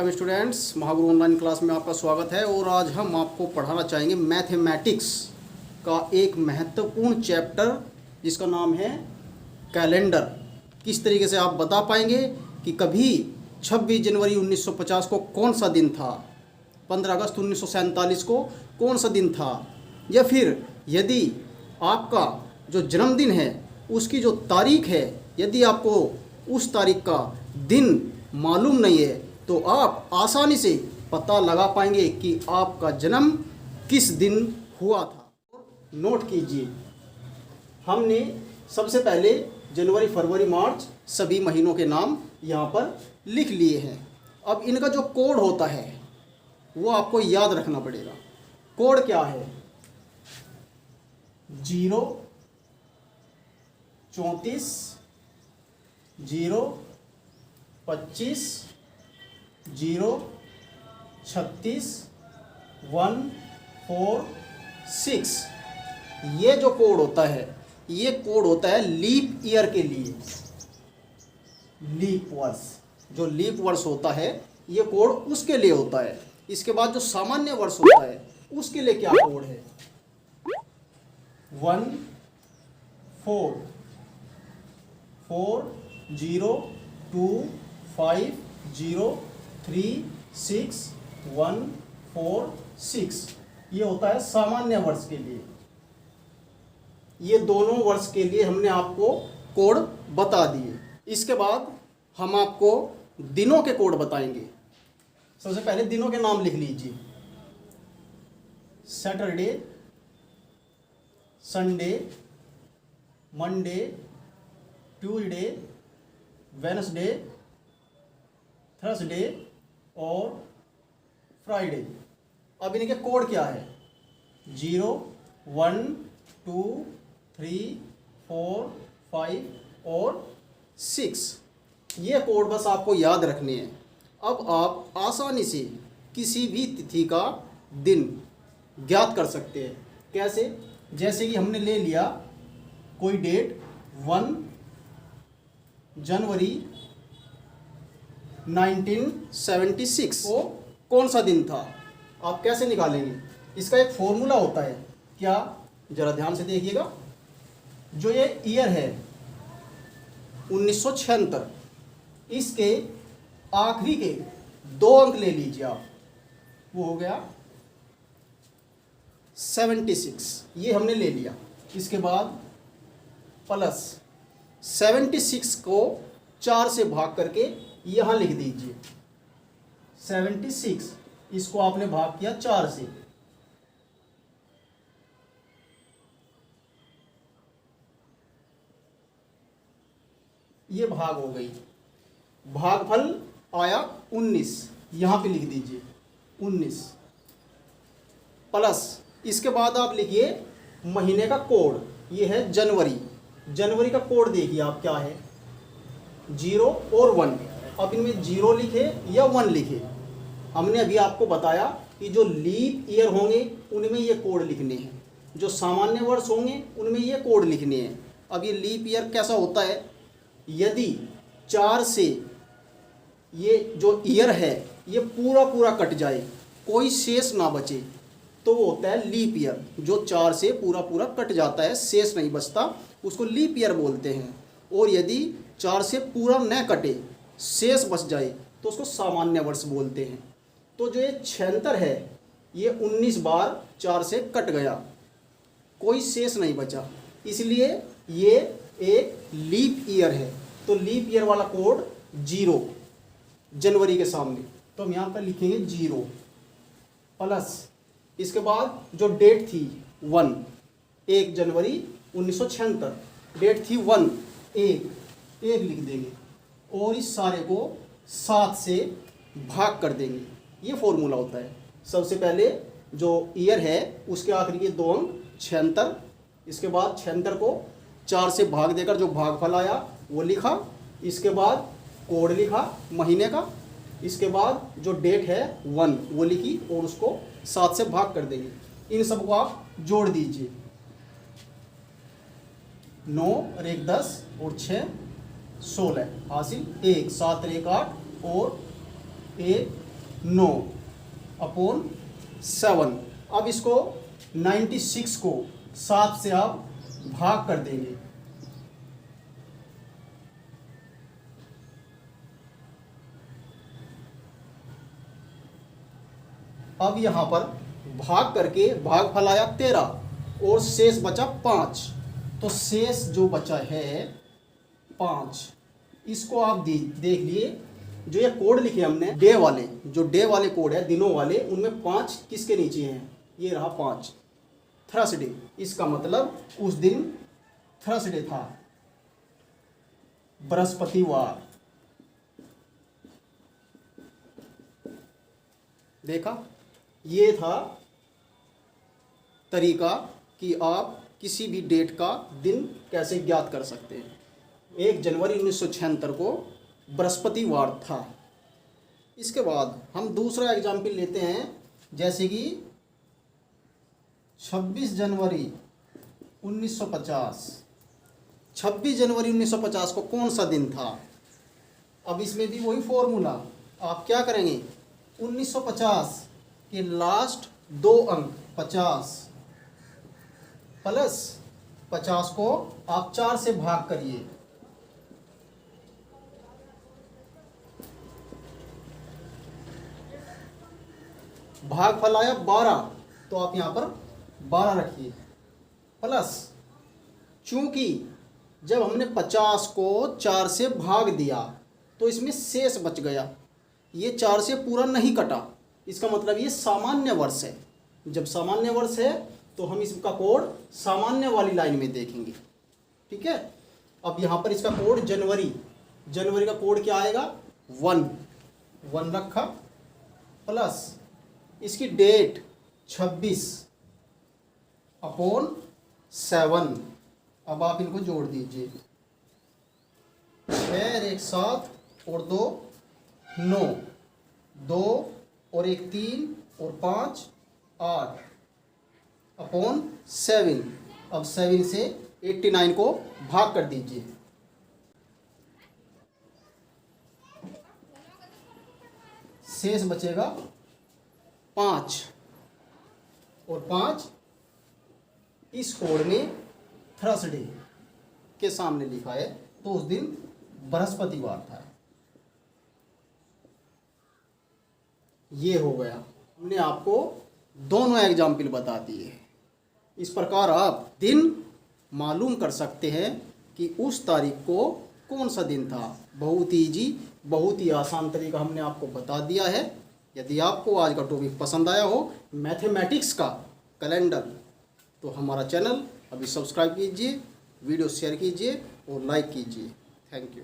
Welcome students, Mahaguru online class में आपका स्वागत है। और आज हम आपको पढ़ाना चाहेंगे मैथमेटिक्स का एक महत्वपूर्ण चैप्टर जिसका नाम है कैलेंडर। किस तरीके से आप बता पाएंगे कि कभी 26 जनवरी 1950 को कौन सा दिन था, 15 अगस्त 1947 को कौन सा दिन था, या फिर यदि आपका जो जन्मदिन है उसकी जो तारीख है, यदि आपको उस तारीख का दिन मालूम नहीं है तो आप आसानी से पता लगा पाएंगे कि आपका जन्म किस दिन हुआ था। नोट कीजिए, हमने सबसे पहले जनवरी, फरवरी, मार्च सभी महीनों के नाम यहाँ पर लिख लिए हैं। अब इनका जो कोड होता है वो आपको याद रखना पड़ेगा। कोड क्या है? 0, 34, 0, 25, 0, 36, 1, 4, 6। ये जो कोड होता है, ये कोड होता है लीप ईयर के लिए। लीप वर्ष, जो लीप वर्ष होता है ये कोड उसके लिए होता है। इसके बाद जो सामान्य वर्ष होता है उसके लिए क्या कोड है? 1, 4, 4, 0, 2, 5, 0, 3, 6, 1, 4, 6। ये होता है सामान्य वर्ष के लिए। ये दोनों वर्ष के लिए हमने आपको कोड बता दिए। इसके बाद हम आपको दिनों के कोड बताएंगे। सबसे पहले दिनों के नाम लिख लीजिए। Saturday, Sunday, Monday, Tuesday, Wednesday, Thursday और फ्राइडे। अब इनके कोड क्या है? 0, 1, 2, 3, 4, 5 और 6। ये कोड बस आपको याद रखने हैं। अब आप आसानी से किसी भी तिथि का दिन ज्ञात कर सकते हैं। कैसे? जैसे कि हमने ले लिया कोई डेट 1 जनवरी 1976, वो कौन सा दिन था? आप कैसे निकालेंगे? इसका एक फॉर्मूला होता है। क्या? जरा ध्यान से देखिएगा। जो ये ईयर है 1976, इसके आखिरी के 2 अंक ले लीजिए आप, वो हो गया 76। ये हमने ले लिया। इसके बाद प्लस 76 को 4 से भाग करके यहाँ लिख दीजिए। 76 इसको आपने भाग किया 4 से, ये भाग हो गई। भागफल आया 19, यहाँ पे लिख दीजिए 19 प्लस। इसके बाद आप लिखिए महीने का कोड। ये है जनवरी। जनवरी का कोड देखिए आप क्या है? 0 और 1। अब इनमें 0 लिखे या 1 लिखे। हमने अभी आपको बताया कि जो लीप ईयर होंगे उनमें ये कोड लिखने हैं, जो सामान्य वर्ष होंगे उनमें ये कोड लिखने हैं। अब ये लीप ईयर कैसा होता है? यदि 4 से ये जो ईयर है ये पूरा पूरा कट जाए, कोई शेष ना बचे, तो वो होता है लीप ईयर। जो 4 से पूरा पूरा कट जाता है, शेष नहीं बचता, उसको लीप ईयर बोलते हैं। और यदि 4 से पूरा न कटे, शेष बच जाए, तो उसको सामान्य वर्ष बोलते हैं। तो जो ये 76 है ये 19 बार 4 से कट गया, कोई शेष नहीं बचा, इसलिए ये एक लीप ईयर है। तो लीप ईयर वाला कोड 0 जनवरी के सामने, तो हम यहाँ पर लिखेंगे 0 प्लस। इसके बाद जो डेट थी 1 जनवरी 1976, डेट थी 1 लिख देंगे और इस सारे को 7 से भाग कर देंगे। ये फॉर्मूला होता है। सबसे पहले जो ईयर है उसके आखिरी के 2 अंक 76, इसके बाद 76 को 4 से भाग देकर जो भागफल आया वो लिखा। इसके बाद कोड लिखा महीने का। इसके बाद जो डेट है 1 वो लिखी और उसको 7 से भाग कर देंगे। इन सबको आप जोड़ दीजिए। 9 और 1 10 और 6 16 हासिल 1, 7 और 1 8 और 1 9/7। अब इसको 96 को 7 से आप भाग कर देंगे। अब यहाँ पर भाग करके भागफल आया 13 और शेष बचा 5। तो शेष जो बचा है 5, इसको आप देख लिए। जो ये कोड लिखे हमने डे वाले, जो डे वाले कोड है दिनों वाले, उनमें 5 किसके नीचे हैं? ये रहा 5, थर्सडे। इसका मतलब उस दिन थर्सडे था, बृहस्पतिवार। देखा, ये था तरीका कि आप किसी भी डेट का दिन कैसे ज्ञात कर सकते हैं। 1 जनवरी 1976 को बृहस्पतिवार था। इसके बाद हम दूसरा एग्जाम्पल लेते हैं, जैसे कि 26 जनवरी 1950। 26 जनवरी 1950 को कौन सा दिन था? अब इसमें भी वही फॉर्मूला, आप क्या करेंगे? 1950 के लास्ट 2 अंक 50 प्लस 50 को आप 4 से भाग करिए। भागफल आया 12, तो आप यहाँ पर 12 रखिए। प्लस चूंकि जब हमने 50 को 4 से भाग दिया तो इसमें शेष बच गया, ये 4 से पूरा नहीं कटा, इसका मतलब ये सामान्य वर्ष है। जब सामान्य वर्ष है तो हम इसका कोड सामान्य वाली लाइन में देखेंगे। ठीक है, अब यहाँ पर इसका कोड जनवरी, जनवरी का कोड क्या आएगा? 1 रखा, प्लस इसकी डेट 26/7। अब आप इनको जोड़ दीजिए, 6 1 7 और 2 9, 2 और 1 3 और 5 8/7। अब 7 से 89 को भाग कर दीजिए। शेष बचेगा 5 और 5 इस कोड में थर्सडे के सामने लिखा है, तो उस दिन बृहस्पतिवार था। ये हो गया, हमने आपको दोनों एग्जाम्पल बता दिए। इस प्रकार आप दिन मालूम कर सकते हैं कि उस तारीख को कौन सा दिन था। बहुत ही ईजी, बहुत ही आसान तरीका हमने आपको बता दिया है। यदि आपको आज का टॉपिक पसंद आया हो, मैथमेटिक्स का कैलेंडर, तो हमारा चैनल अभी सब्सक्राइब कीजिए, वीडियो शेयर कीजिए और लाइक कीजिए। Thank you.